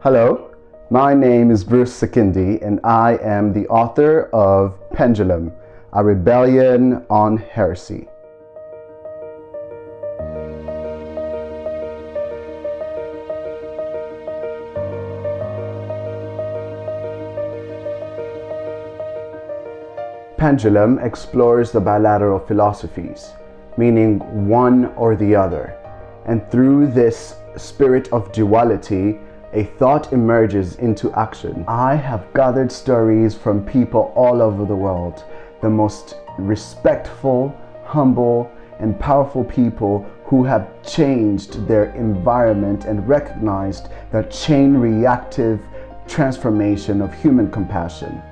Hello, my name is Bruce Sakindi and I am the author of Pendulum, A Rebellion on Heresy. Pendulum explores the bilateral philosophies, meaning one or the other, and through this spirit of duality, a thought emerges into action. I have gathered stories from people all over the world, the most respectful, humble, and powerful people who have changed their environment and recognized the chain reactive transformation of human compassion.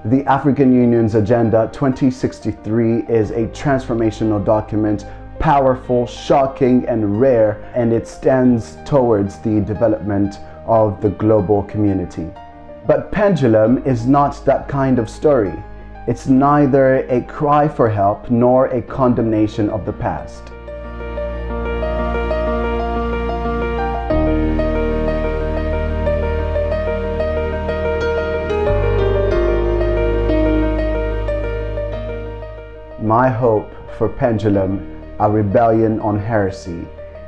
The African Union's Agenda 2063 is a transformational document, powerful, shocking, and rare, and it stands towards the development of the global community. But Pendulum is not that kind of story. It's neither a cry for help nor a condemnation of the past. My hope for Pendulum, A Rebellion on Heresy,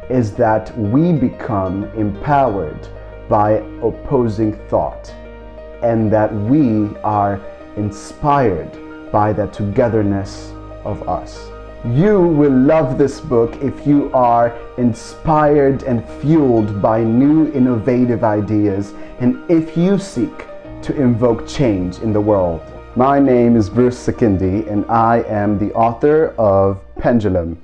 is that we become empowered by opposing thought, and that we are inspired by the togetherness of us. You will love this book if you are inspired and fueled by new innovative ideas, and if you seek to invoke change in the world. My name is Bruce Sakindi and I am the author of Pendulum.